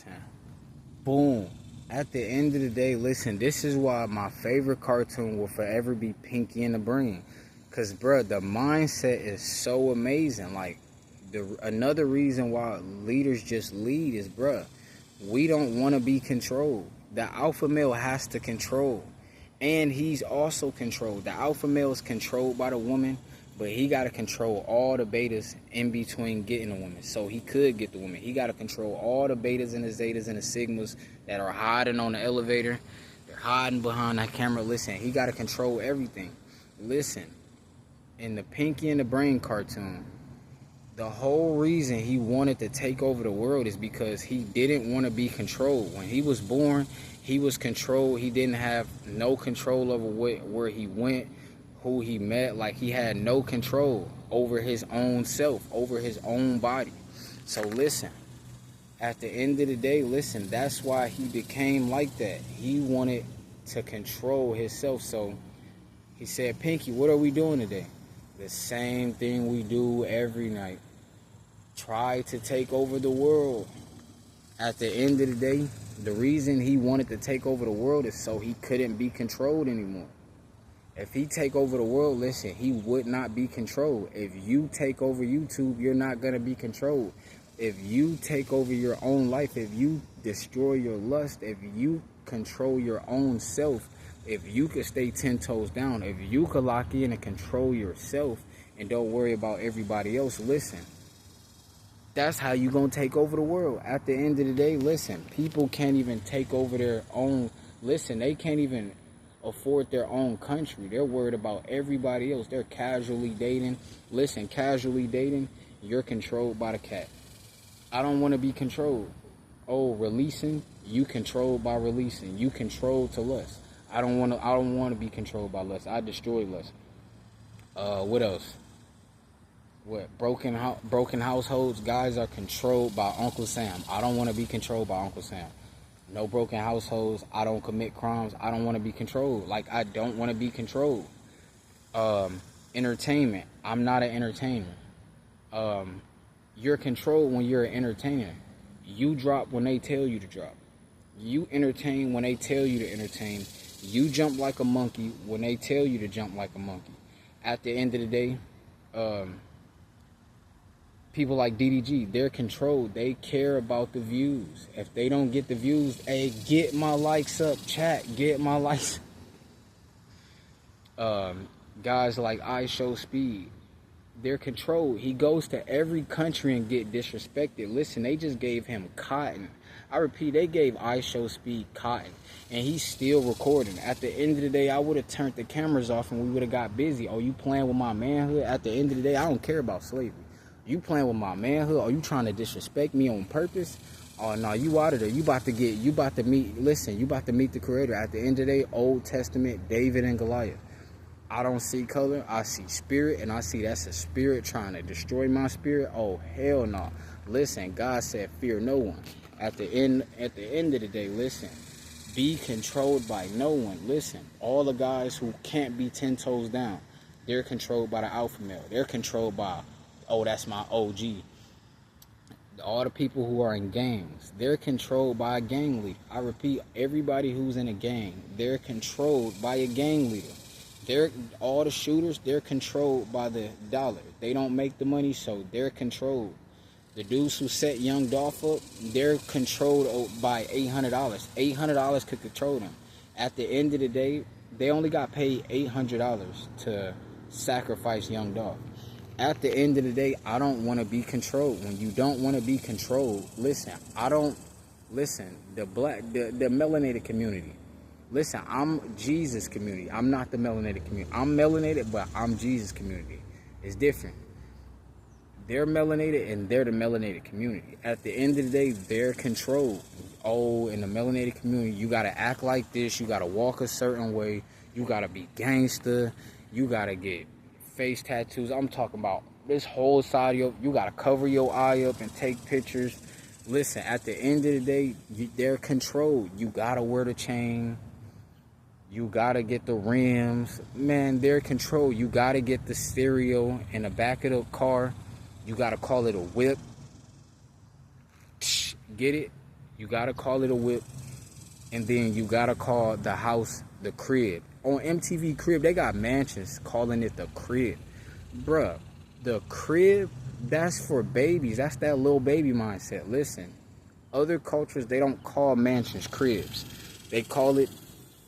listen. Boom. At the end of the day, listen, this is why my favorite cartoon will forever be Pinky and the Brain. Because, bruh, the mindset is so amazing. Like, another reason why leaders just lead is, bruh, we don't want to be controlled. The alpha male has to control. And he's also controlled. The alpha male is controlled by the woman, but he got to control all the betas in between getting the woman. So he could get the woman. He got to control all the betas and the zetas and the sigmas that are hiding on the elevator. They're hiding behind that camera. Listen, he got to control everything. Listen, in the Pinky and the Brain cartoon, the whole reason he wanted to take over the world is because he didn't want to be controlled. When he was born, he was controlled. He didn't have no control over where he went, who he met. Like, he had no control over his own self, over his own body. So listen, at the end of the day, listen, that's why he became like that. He wanted to control himself. So he said, Pinky, what are we doing today? The same thing we do every night. Try to take over the world. At the end of the day, the reason he wanted to take over the world is so he couldn't be controlled anymore. If he take over the world, listen, he would not be controlled. If you take over YouTube, you're not going to be controlled. If you take over your own life, if you destroy your lust, if you control your own self, if you could stay 10 toes down, if you could lock in and control yourself and don't worry about everybody else, listen, that's how you gonna take over the world. At the end of the day, listen, people can't even take over their own, listen, they can't even afford their own country. They're worried about everybody else. They're casually dating. Listen, casually dating, you're controlled by the cat. I don't want to be controlled. Oh, releasing, you controlled by releasing. You controlled to lust. I don't want to be controlled by lust. I destroy lust. What else? What? Broken households, guys are controlled by Uncle Sam. I don't want to be controlled by Uncle Sam. No broken households. I don't commit crimes. I don't want to be controlled. Like, I don't want to be controlled. Entertainment. I'm not an entertainer. You're controlled when you're an entertainer. You drop when they tell you to drop. You entertain when they tell you to entertain. You jump like a monkey when they tell you to jump like a monkey. At the end of the day, people like DDG, they're controlled. They care about the views. If they don't get the views, hey, get my likes up, chat, get my likes. Guys like IShowSpeed, they're controlled. He goes to every country and get disrespected. Listen, they just gave him cotton. I repeat, they gave IShowSpeed cotton, and he's still recording. At the end of the day, I would have turned the cameras off and we would have got busy. Oh, you playing with my manhood? At the end of the day, I don't care about slavery. You playing with my manhood? Are you trying to disrespect me on purpose? Oh, no, you out of there. You about to meet the Creator. At the end of the day, Old Testament, David and Goliath. I don't see color. I see spirit, and I see that's a spirit trying to destroy my spirit. Oh, hell no. Listen, God said, fear no one. At the end of the day, listen, be controlled by no one. Listen, all the guys who can't be 10 toes down, they're controlled by the alpha male. They're controlled by, oh, that's my OG. All the people who are in gangs, they're controlled by a gang leader. I repeat, everybody who's in a gang, they're controlled by a gang leader. All the shooters, they're controlled by the dollar. They don't make the money, so they're controlled. The dudes who set Young Dolph up, they're controlled by $800. $800 could control them. At the end of the day, they only got paid $800 to sacrifice Young Dolph. At the end of the day, I don't want to be controlled. When you don't want to be controlled, listen, the melanated community. Listen, I'm Jesus community. I'm not the melanated community. I'm melanated, but I'm Jesus community. It's different. They're melanated and they're the melanated community. At the end of the day, they're controlled. Oh, in the melanated community, you got to act like this. You got to walk a certain way. You got to be gangster. You got to get face tattoos. I'm talking about this whole side of you got to cover your eye up and take pictures. Listen, at the end of the day, they're controlled. You got to wear the chain. You got to get the rims. Man, they're controlled. You got to get the stereo in the back of the car. You got to call it a whip. Get it? You gotta call it a whip, and then you gotta call the house the crib. On MTV Crib, they got mansions calling it the crib. Bruh, the crib, that's for babies. That's that little baby mindset. Listen, other cultures, they don't call mansions cribs. They call it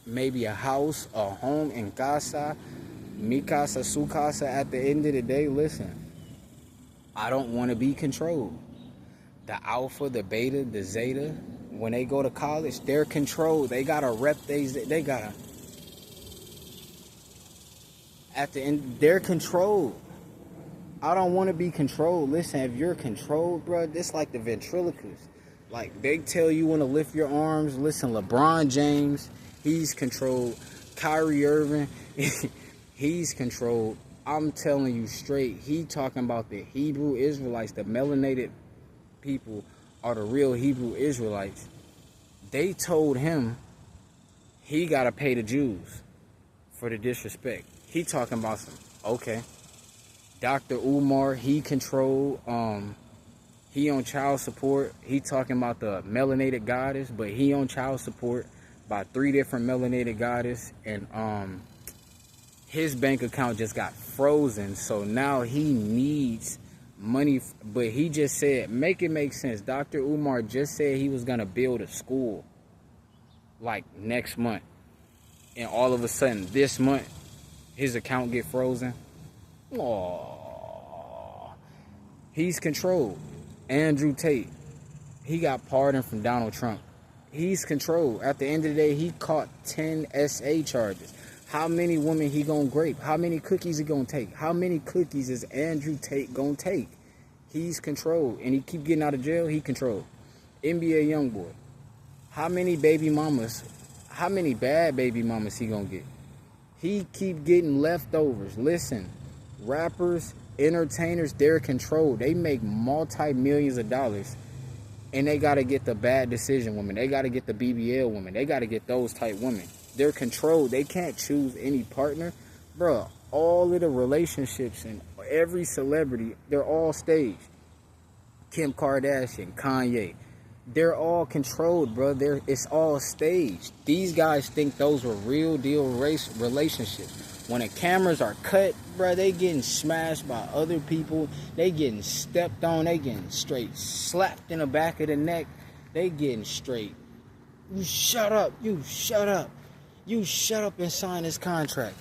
maybe a house, a home in casa, mi casa, su casa. At the end of the day, listen, I don't want to be controlled. The alpha, the beta, the zeta, when they go to college, they're controlled. They gotta rep they gotta, at the end, they're controlled. I don't want to be controlled. Listen, if you're controlled, bro, this like the ventriloquist. Like, they tell you when to lift your arms. Listen, LeBron James, he's controlled. Kyrie Irving, he's controlled. I'm telling you straight, he talking about the Hebrew Israelites, the melanated people are the real Hebrew Israelites. They told him he got to pay the Jews for the disrespect. He talking about some, okay. Dr. Umar, he controlled, he on child support. He talking about the melanated goddess, but he on child support by 3 different melanated goddess, and his bank account just got frozen, so now he needs money. But he just said, make it make sense. Dr. Umar just said he was gonna build a school like next month, and all of a sudden this month his account get frozen. Aww. He's controlled. Andrew Tate, he got pardoned from Donald Trump. He's controlled. At the end of the day, he caught 10 SA charges. How many women he gonna grape? How many cookies he gonna take? How many cookies is Andrew Tate gonna take? He's controlled. And he keep getting out of jail, he controlled. NBA Youngboy, how many baby mamas, how many bad baby mamas he gonna get? He keep getting leftovers. Listen, rappers, entertainers, they're controlled. They make multi-millions of dollars, and they got to get the bad decision women. They got to get the BBL women. They got to get those type women. They're controlled. They can't choose any partner. Bruh, all of the relationships and every celebrity, they're all staged. Kim Kardashian, Kanye, they're all controlled, bro. It's all staged. These guys think those were real deal relationships. When the cameras are cut, bro, they getting smashed by other people. They getting stepped on. They getting straight slapped in the back of the neck. They getting straight, you shut up, you shut up, you shut up and sign this contract.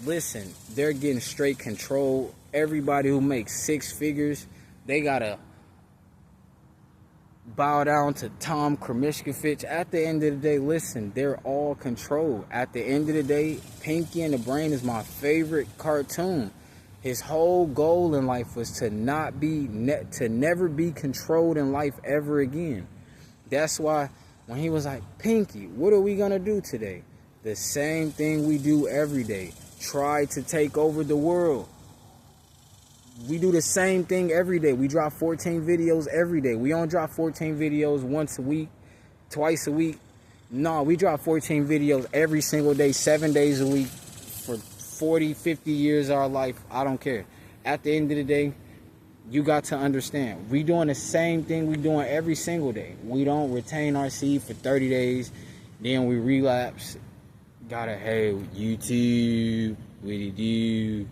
Listen, they're getting straight control. Everybody who makes 6 figures, they gotta bow down to Tom Kromishkovich. At the end of the day, listen, they're all controlled. At the end of the day, Pinky and the Brain is my favorite cartoon. His whole goal in life was to never be controlled in life ever again. That's why when he was like, Pinky, what are we gonna do today? The same thing we do every day. Try to take over the world. We do the same thing every day. We drop 14 videos every day. We don't drop 14 videos once a week, twice a week. No, we drop 14 videos every single day, 7 days a week for 40, 50 years of our life. I don't care. At the end of the day, you got to understand. We doing the same thing we doing every single day. We don't retain our seed for 30 days. Then we relapse. Gotta, hey, YouTube, what do you do?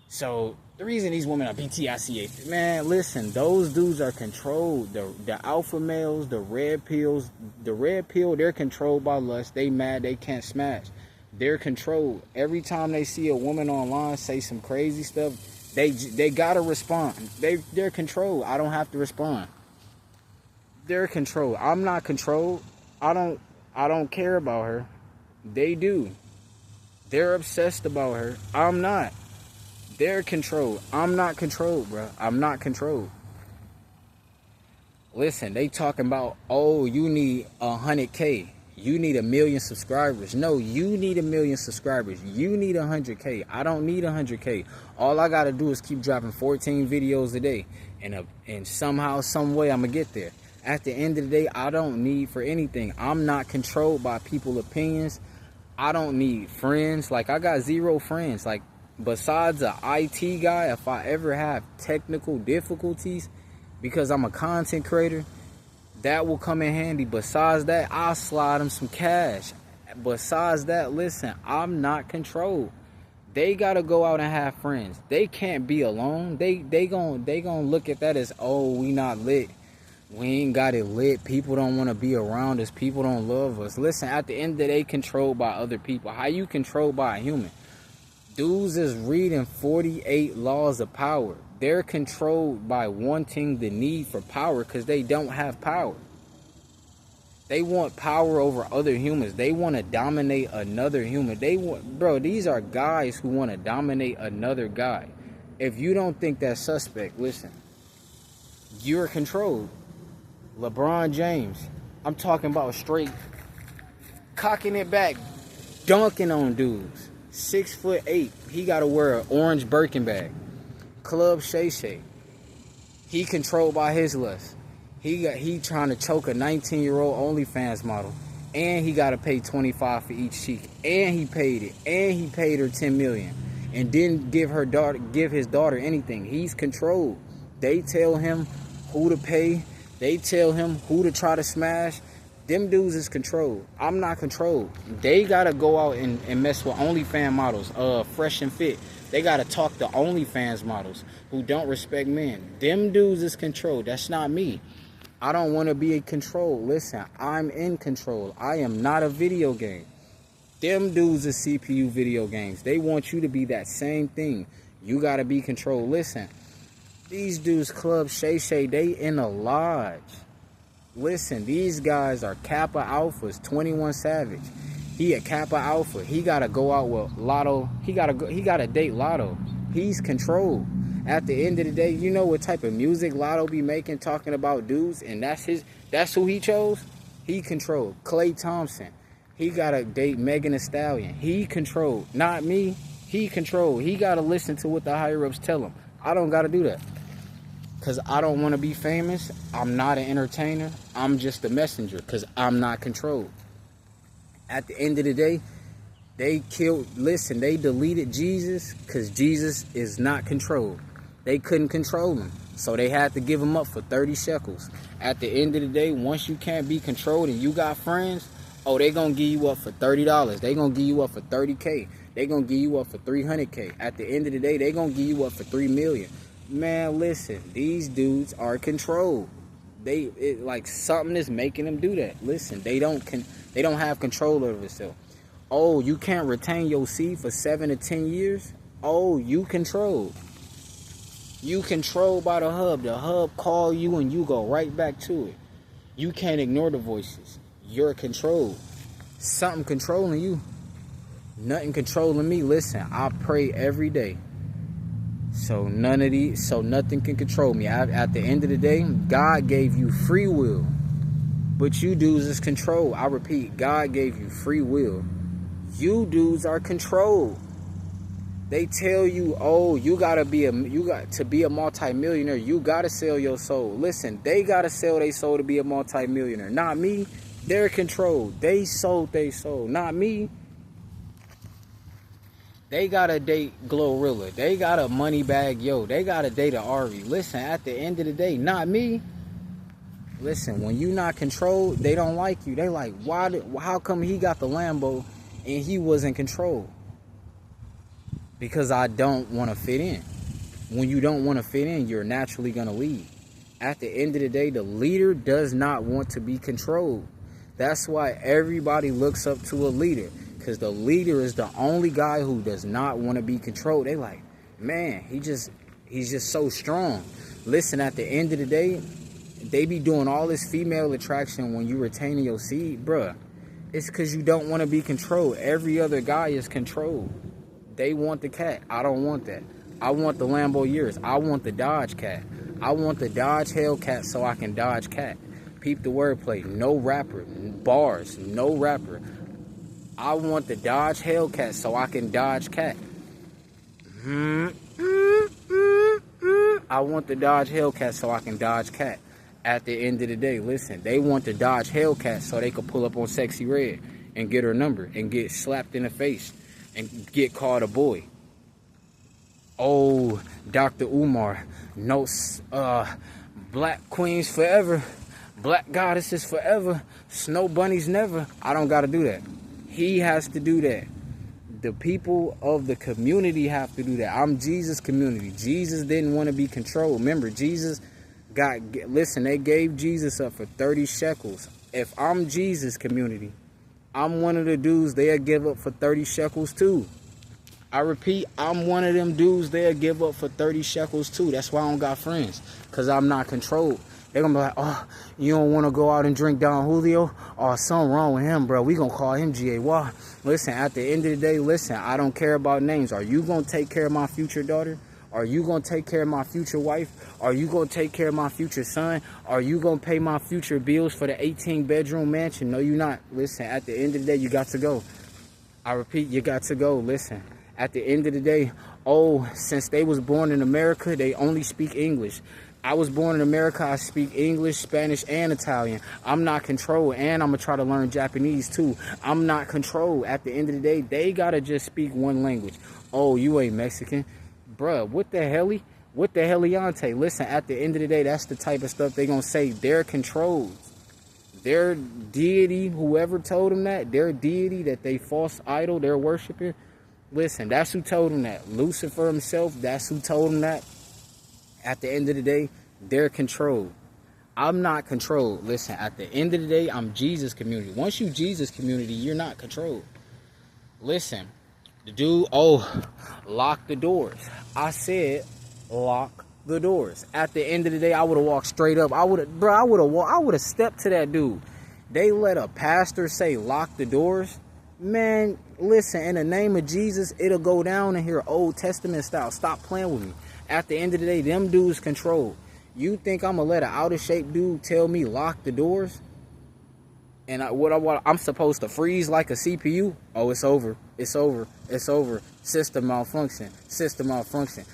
So, the reason these women are BTICA, man, listen, those dudes are controlled. The alpha males, the red pill, they're controlled by lust. They mad, they can't smash. They're controlled. Every time they see a woman online say some crazy stuff, they gotta respond. They're controlled. I don't have to respond. They're controlled. I'm not controlled. I don't care about her. They do. They're obsessed about her. I'm not. They're controlled. I'm not controlled, bro. I'm not controlled. Listen, they talking about, oh, you need 100K. You need 1 million subscribers. No, you need 1 million subscribers. You need 100K. I don't need 100K. All I got to do is keep dropping 14 videos a day. And somehow, some way, I'm going to get there. At the end of the day, I don't need for anything. I'm not controlled by people's opinions. I don't need friends. Like, I got 0 friends. Like, besides an IT guy, if I ever have technical difficulties because I'm a content creator, That will come in handy. Besides that, I'll slide them some cash. Besides that, listen, I'm not controlled. They gotta go out and have friends. They can't be alone. They gonna look at that as, oh, we not lit. We ain't got it lit. People don't want to be around us. People don't love us. Listen, at the end of the day, controlled by other people. How you controlled by a human? Dudes is reading 48 laws of power. They're controlled by wanting the need for power because they don't have power. They want power over other humans. They want to dominate another human. Bro, these are guys who want to dominate another guy. If you don't think that's suspect, listen, you're controlled. LeBron James, I'm talking about straight cocking it back, dunking on dudes. 6'8", he gotta wear an orange Birkin bag. Club Shay Shay, he controlled by his lust. He trying to choke a 19-year-old OnlyFans model, and he gotta pay $25 for each cheek, and he paid it, and he paid her $10 million, and didn't give his daughter anything. He's controlled. They tell him who to pay. They tell him who to try to smash. Them dudes is controlled. I'm not controlled. They gotta go out and mess with OnlyFans models, fresh and fit. They gotta talk to OnlyFans models who don't respect men. Them dudes is controlled. That's not me. I don't want to be in control. Listen, I'm in control. I am not a video game. Them dudes is CPU video games. They want you to be that same thing. You gotta be controlled. Listen, these dudes, Club Shay Shay, they in a lodge. Listen, these guys are Kappa Alphas. 21 Savage, he a Kappa Alpha. He gotta go out with Lotto. He gotta date Lotto. He's controlled. At the end of the day, you know what type of music Lotto be making, talking about dudes, and that's who he chose. He controlled. Klay Thompson, he gotta date Megan Thee Stallion. He controlled. Not me. He controlled. He gotta listen to what the higher ups tell him. I don't gotta do that. Because I don't want to be famous. I'm not an entertainer. I'm just a messenger because I'm not controlled. At the end of the day, they deleted Jesus because Jesus is not controlled. They couldn't control him. So they had to give him up for 30 shekels. At the end of the day, once you can't be controlled and you got friends, oh, they going to give you up for $30. They going to give you up for $30K. They going to give you up for $300K. At the end of the day, they going to give you up for $3 million. Man, listen, these dudes are controlled. Like something is making them do that. Listen, they don't have control over themselves. Oh, you can't retain your seed for 7 to 10 years? Oh, you controlled. You controlled by the hub. The hub call you and you go right back to it. You can't ignore the voices. You're controlled. Something controlling you. Nothing controlling me. Listen, I pray every day. So nothing can control me. At the end of the day, God gave you free will. But you dudes is controlled. I repeat, God gave you free will. You dudes are controlled. They tell you, oh, you got to be a multimillionaire, you got to sell your soul. Listen, they got to sell their soul to be a multimillionaire. Not me. They're controlled. They sold their soul. Not me. They got to date Glorilla. They got a money bag yo. They got to date a Ari. Listen, at the end of the day, not me. Listen, when you not controlled, they don't like you. They like, how come he got the Lambo and he wasn't controlled? Because I don't want to fit in. When you don't want to fit in, you're naturally going to leave. At the end of the day, the leader does not want to be controlled. That's why everybody looks up to a leader. Because the leader is the only guy who does not want to be controlled. They like, man, he's just so strong. Listen, at the end of the day, they be doing all this female attraction when you retaining your seed, bruh. It's because you don't want to be controlled. Every other guy is controlled. They want the cat. I don't want that. I want the Lambo Urus. I want the Dodge cat. I want the Dodge Hellcat so I can dodge cat. Peep the wordplay. No rapper. Bars. No rapper. I want the Dodge Hellcat so I can dodge cat. I want the Dodge Hellcat so I can dodge cat. At the end of the day, listen, they want the Dodge Hellcat so they could pull up on Sexy Red and get her number and get slapped in the face and get called a boy. Oh, Dr. Umar, no, Black Queens forever. Black goddesses forever, snow bunnies never. I don't got to do that. He has to do that. The people of the community have to do that. I'm Jesus community. Jesus didn't want to be controlled. Remember, Jesus listen, they gave Jesus up for 30 shekels. If I'm Jesus community, I'm one of the dudes they'll give up for 30 shekels too. I repeat, I'm one of them dudes they'll give up for 30 shekels too. That's why I don't got friends, because I'm not controlled. They're going to be like, oh, you don't want to go out and drink Don Julio? Oh, something wrong with him, bro. We going to call him G.A.Y. Listen, at the end of the day, listen, I don't care about names. Are you going to take care of my future daughter? Are you going to take care of my future wife? Are you going to take care of my future son? Are you going to pay my future bills for the 18-bedroom mansion? No, you're not. Listen, at the end of the day, you got to go. I repeat, you got to go. Listen, at the end of the day, oh, since they was born in America, they only speak English. I was born in America, I speak English, Spanish, and Italian. I'm not controlled, and I'm going to try to learn Japanese, too. I'm not controlled. At the end of the day, they got to just speak one language. Oh, you ain't Mexican. Bruh, what the hell? What the heliante? Listen, at the end of the day, that's the type of stuff they going to say. They're controlled. Their deity, whoever told them that, their deity that they false idol, they're worshiping. Listen, that's who told them that. Lucifer himself, that's who told them that. At the end of the day, they're controlled. I'm not controlled. Listen, at the end of the day, I'm Jesus community. Once you Jesus community, you're not controlled. Listen, the dude, oh, lock the doors. I said, lock the doors. At the end of the day, I would have walked straight up. I would have stepped to that dude. They let a pastor say, lock the doors. Man, listen, in the name of Jesus, it'll go down in here Old Testament style. Stop playing with me. At the end of the day, them dudes control. You think I'm going to let an out-of-shape dude tell me lock the doors? And I'm supposed to freeze like a CPU? Oh, it's over. It's over. It's over. System malfunction. System malfunction.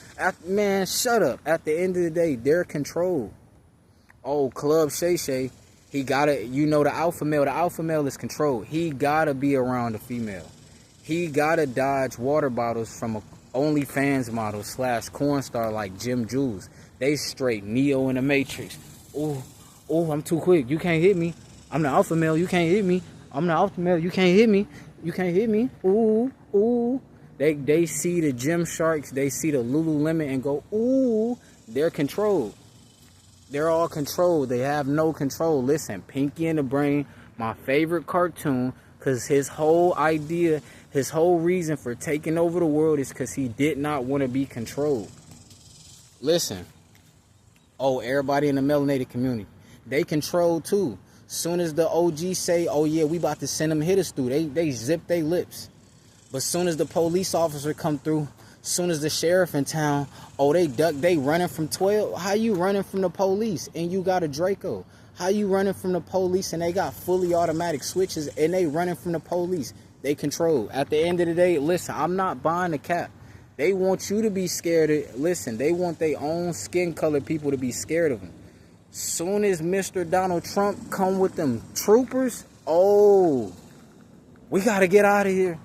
Man, shut up. At the end of the day, they're controlled. Oh, Club Shay Shay, he got to, you know, the alpha male. The alpha male is controlled. He got to be around the female. He got to dodge water bottles from a OnlyFans model / corn star like Jim Jules. They straight Neo in the Matrix. Oh, I'm too quick. You can't hit me. I'm the alpha male. You can't hit me. I'm the alpha male. You can't hit me. You can't hit me. Ooh. They see the Gym Sharks. They see the Lululemon and go, ooh. They're controlled. They're all controlled. They have no control. Listen, Pinky and the Brain, my favorite cartoon, because his whole idea, his whole reason for taking over the world is because he did not want to be controlled. Listen. Oh, everybody in the melanated community, they control too. Soon as the OG say, oh yeah, we about to send them hitters through, they zip their lips. But soon as the police officer come through, soon as the sheriff in town, oh, they duck, they running from 12. How you running from the police and you got a Draco? How you running from the police and they got fully automatic switches and they running from the police? They control. At the end of the day, listen, I'm not buying the cap. They want you to be scared of, listen, they want their own skin color people to be scared of them. Soon as Mr. Donald Trump come with them troopers, oh, we got to get out of here.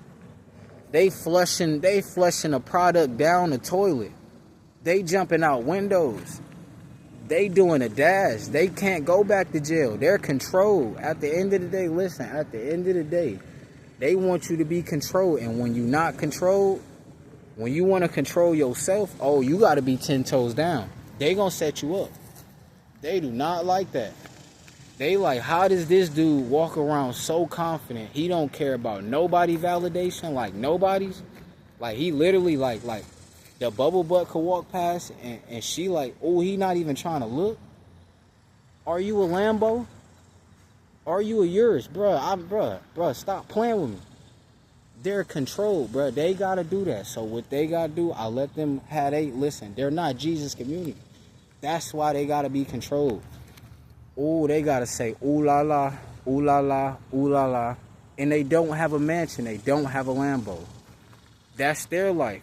They flushing a product down the toilet. They jumping out windows. They doing a dash. They can't go back to jail. They're controlled. At the end of the day, listen, at the end of the day, they want you to be controlled. And when you're not controlled, when you want to control yourself, oh, you got to be 10 toes down. They going to set you up. They do not like that. They like, how does this dude walk around so confident? He don't care about nobody validation, like nobody's. Like, he literally, like the bubble butt could walk past and she like, oh, he not even trying to look. Are you a Lambo? Are you a yours? Bruh, stop playing with me. They're controlled, bruh. They got to do that. So what they got to do, I let them have listen, they're not Jesus community. That's why they got to be controlled. Oh, they got to say, ooh la la, ooh la la, ooh la la. And they don't have a mansion. They don't have a Lambo. That's their life.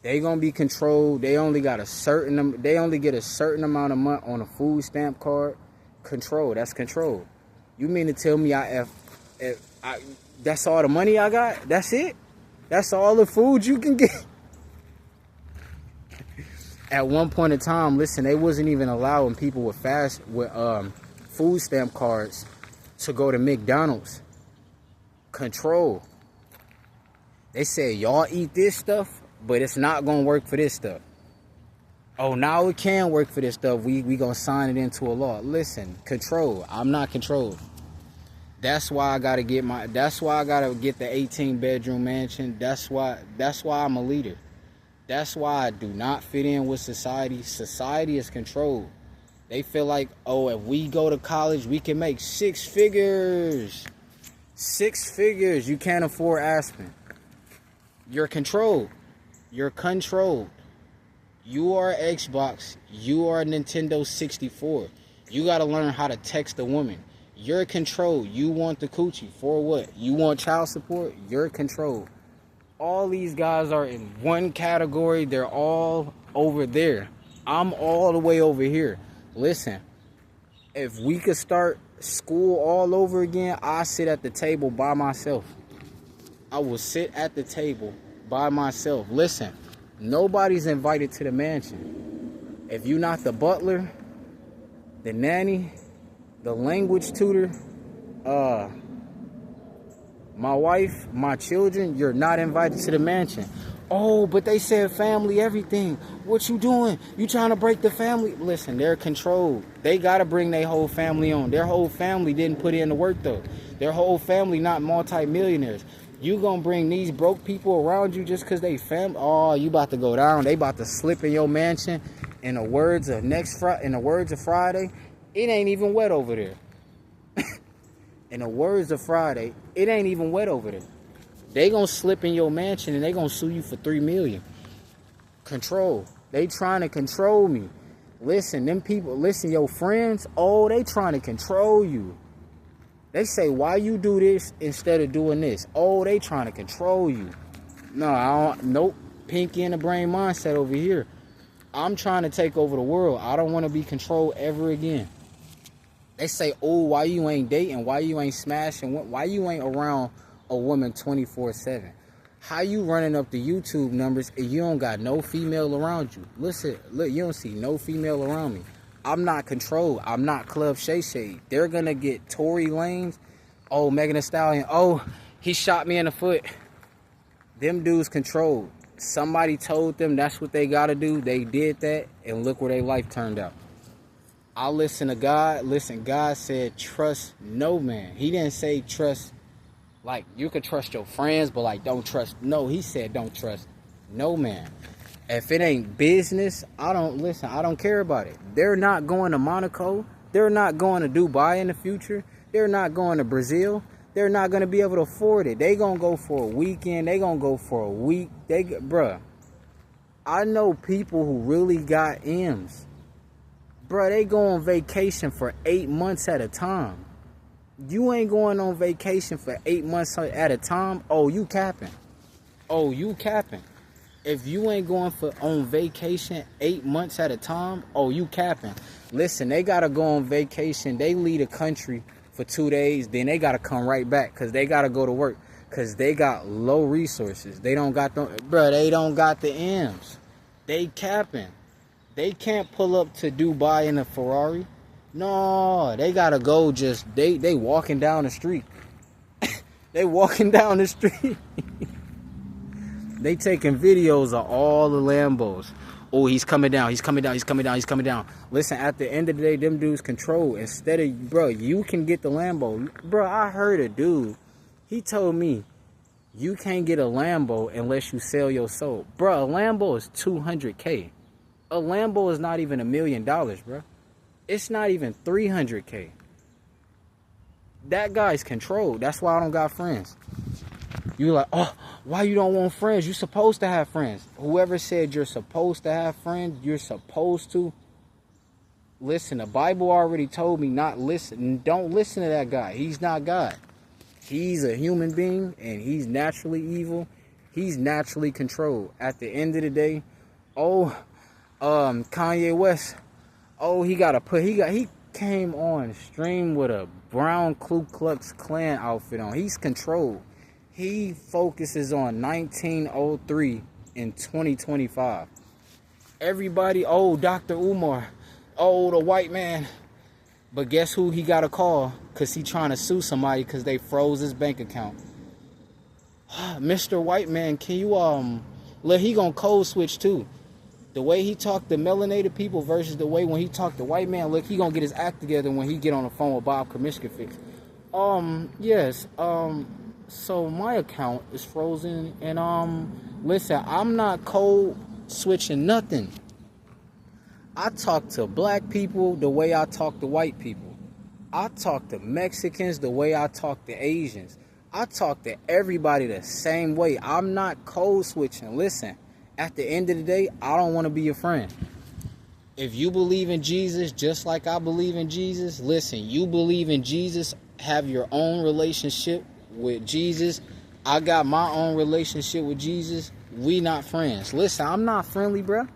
They going to be controlled. They only get a certain amount of money on a food stamp card. Control. That's control. You mean to tell me that's all the money I got? That's it? That's all the food you can get? At one point in time, listen, they wasn't even allowing people with food stamp cards to go to McDonald's. Control. They said, y'all eat this stuff, but it's not going to work for this stuff. Oh, now it can work for this stuff. We going to sign it into a law. Listen, control. I'm not controlled. That's why I got to get the 18-bedroom mansion. That's why I'm a leader. That's why I do not fit in with society. Society is controlled. They feel like, oh, if we go to college, we can make 6 figures. 6 figures. You can't afford Aspen. You're controlled. You're controlled. You are Xbox. You are Nintendo 64. You got to learn how to text a woman. You're controlled. You want the coochie. For what? You want child support? You're controlled. All these guys are in one category. They're all over there. I'm all the way over here. Listen, if we could start school all over again, I sit at the table by myself. I will sit at the table by myself. Listen, nobody's invited to the mansion. If you're not the butler, the nanny, the language tutor, my wife, my children, you're not invited to the mansion. Oh, but they said family, everything. What you doing? You trying to break the family? Listen, they're controlled. They got to bring their whole family on. Their whole family didn't put in the work, though. Their whole family not multi-millionaires. You going to bring these broke people around you just because they family? Oh, you about to go down. They about to slip in your mansion. In the words of Friday, it ain't even wet over there. In the words of Friday, it ain't even wet over there. They gonna slip in your mansion and they gonna sue you for $3 million. Control. They trying to control me. Listen, them people, your friends, oh, they trying to control you. They say, why you do this instead of doing this? Oh, they trying to control you. No, nope. Pinky in the brain mindset over here. I'm trying to take over the world. I don't want to be controlled ever again. They say, oh, why you ain't dating? Why you ain't smashing? Why you ain't around a woman 24/7? How you running up the YouTube numbers and you don't got no female around you? Listen, look, you don't see no female around me. I'm not controlled. I'm not Club Shay Shay. They're going to get Tory Lanez. Oh, Megan Thee Stallion. Oh, he shot me in the foot. Them dudes controlled. Somebody told them that's what they got to do. They did that, and look where their life turned out. I listen to God. Listen, God said trust no man. He didn't say trust, like you can trust your friends, but like don't trust. No, he said don't trust no man. If it ain't business, I don't care about it. They're not going to Monaco. They're not going to Dubai in the future. They're not going to Brazil. They're not going to be able to afford it. They going to go for a weekend. They going to go for a week. Bruh, I know people who really got M's. Bruh, they go on vacation for 8 months at a time. You ain't going on vacation for 8 months at a time. Oh, you capping. Oh, you capping. If you ain't going on vacation 8 months at a time, oh, you capping. Listen, they got to go on vacation. They leave the country for 2 days. Then they got to come right back because they got to go to work because they got low resources. They don't got they don't got the M's. They capping. They can't pull up to Dubai in a Ferrari. No, they got to go they walking down the street. They walking down the street. They taking videos of all the Lambos. Oh, he's coming down. He's coming down. He's coming down. He's coming down. Listen, at the end of the day, them dudes control. Instead of, bro, you can get the Lambo. Bro, I heard a dude. He told me, you can't get a Lambo unless you sell your soul. Bro, a Lambo is $200K. A Lambo is not even $1 million, bro. It's not even $300K. That guy's controlled. That's why I don't got friends. You like, oh, why you don't want friends? You're supposed to have friends. Whoever said you're supposed to have friends, you're supposed to. Listen, the Bible already told me not listen. Don't listen to that guy. He's not God. He's a human being, and he's naturally evil. He's naturally controlled. At the end of the day, Kanye West, he came on stream with a brown Ku Klux Klan outfit on. He's controlled. He focuses on 1903 in 2025. Everybody, Dr. Umar, the white man. But guess who he got a call? Because he trying to sue somebody because they froze his bank account. Mr. White Man, can you, look, he gonna code switch too. The way he talked to melanated people versus the way when he talked to white man, look, he gonna get his act together when he get on the phone with Bob Kaminsky Fix. Yes, so my account is frozen, and, listen, I'm not code switching nothing. I talk to black people the way I talk to white people. I talk to Mexicans the way I talk to Asians. I talk to everybody the same way. I'm not code switching. Listen, at the end of the day, I don't want to be your friend. If you believe in Jesus just like I believe in Jesus, listen, you believe in Jesus, have your own relationship with Jesus. I got my own relationship with Jesus. We not friends. Listen, I'm not friendly, bro.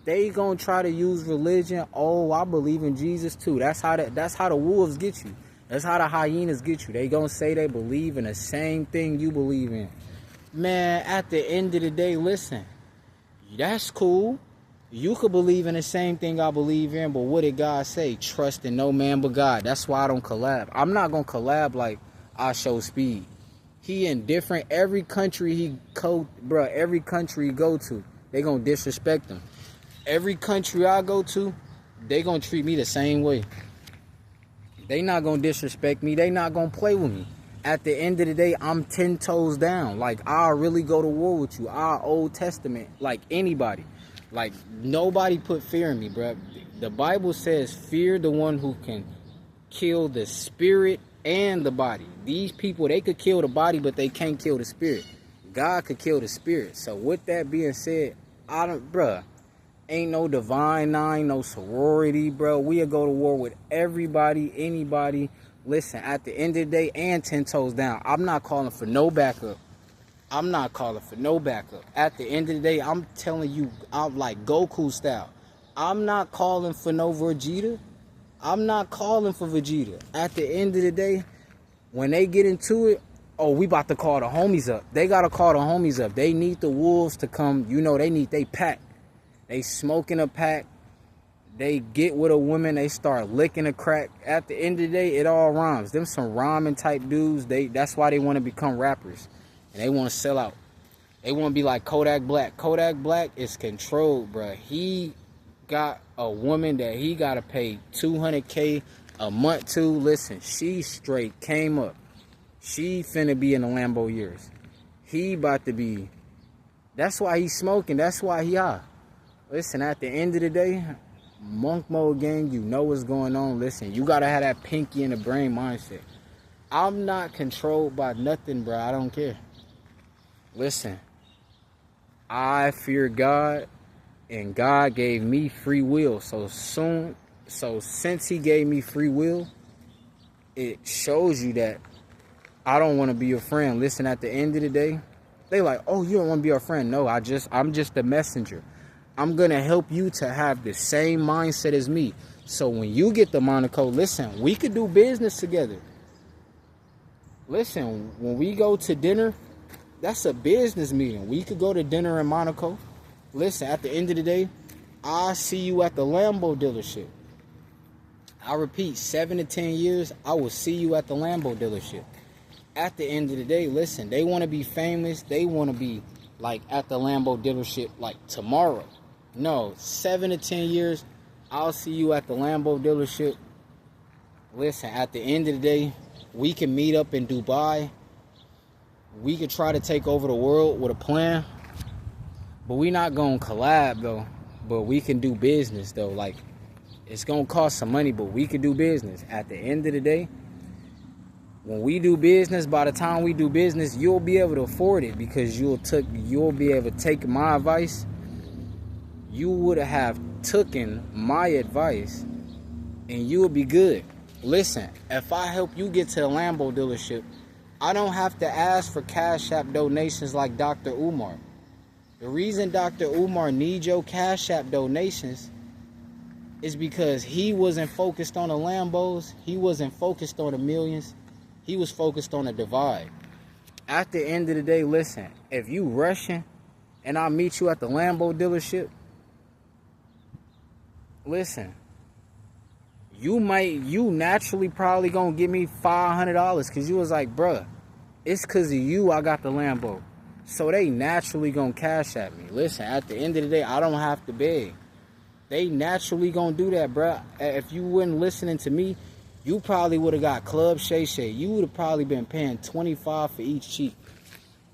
They gonna try to use religion. Oh, I believe in Jesus too. That's how the wolves get you. That's how the hyenas get you. They gonna say they believe in the same thing you believe in. Man, at the end of the day, listen, that's cool. You could believe in the same thing I believe in, but what did God say? Trust in no man but God. That's why I don't collab. I'm not gonna collab like I Show Speed. He in different, every country every country he go to, they gonna disrespect him. Every country I go to, they gonna treat me the same way. They not gonna disrespect me. They not gonna play with me. At the end of the day, I'm 10 toes down. Like, I'll really go to war with you. Our Old Testament, like anybody. Like, nobody put fear in me, bro. The Bible says, fear the one who can kill the spirit and the body. These people, they could kill the body, but they can't kill the spirit. God could kill the spirit. So with that being said, ain't no Divine Nine, no sorority, bro. We'll go to war with everybody, anybody. Listen, at the end of the day, and 10 toes down, I'm not calling for no backup. I'm not calling for no backup. At the end of the day, I'm telling you, I'm like Goku style. I'm not calling for no Vegeta. I'm not calling for Vegeta. At the end of the day, when they get into it, oh, we about to call the homies up. They got to call the homies up. They need the wolves to come. You know, they pack. They smoking a pack. They get with a woman. They start licking a crack. At the end of the day, it all rhymes. Them some rhyming type dudes. That's why they want to become rappers. And they want to sell out. They want to be like Kodak Black. Kodak Black is controlled, bro. He got a woman that he got to pay $200K a month to. Listen, she straight came up. She finna be in the Lambo years. He about to be. That's why he's smoking. That's why he high. Listen, at the end of the day, Monk Mode gang, you know what's going on. Listen, you gotta have that pinky in the brain mindset. I'm not controlled by nothing, bro. I don't care. Listen, I fear God, and God gave me free will. So since he gave me free will, it shows you that I don't want to be your friend. Listen, at the end of the day, they like, oh, you don't want to be our friend. No, I'm just a messenger. I'm going to help you to have the same mindset as me. So when you get to Monaco, listen, we could do business together. Listen, when we go to dinner, that's a business meeting. We could go to dinner in Monaco. Listen, at the end of the day, I'll see you at the Lambo dealership. I repeat, 7 to 10 years, I will see you at the Lambo dealership. At the end of the day, listen, they want to be famous. They want to be like at the Lambo dealership like tomorrow. No, 7 to 10 years, I'll see you at the Lambo dealership. Listen, at the end of the day, we can meet up in Dubai. We could try to take over the world with a plan. But we not going to collab, though. But we can do business, though. Like, it's going to cost some money, but we can do business. At the end of the day, when we do business, by the time we do business, you'll be able to afford it because you'll be able to take my advice. You would have taken my advice and you will be good. Listen, if I help you get to the Lambo dealership, I don't have to ask for Cash App donations like Dr. Umar. The reason Dr. Umar needs your Cash App donations is because he wasn't focused on the Lambos. He wasn't focused on the millions. He was focused on the divide. At the end of the day, listen, if you rushing and I meet you at the Lambo dealership, listen, you naturally probably gonna give me $500 because you was like, bruh, it's because of you I got the Lambo. So they naturally gonna cash at me. Listen, at the end of the day, I don't have to beg. They naturally gonna do that, bruh. If you wasn't listening to me, you probably would have got Club Shay Shay. You would have probably been paying $25 for each cheek.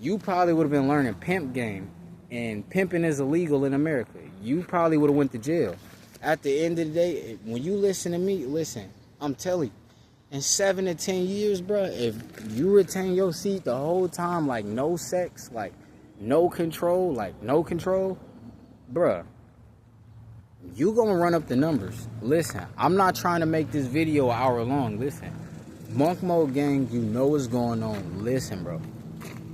You probably would have been learning pimp game. And pimping is illegal in America. You probably would have went to jail. At the end of the day, when you listen to me, listen, I'm telling you, in 7 to 10 years, bro, if you retain your seat the whole time, like no sex, like no control, bruh, you gonna run up the numbers. Listen, I'm not trying to make this video an hour long. Listen, Monk Mode Gang, you know what's going on. Listen, bro.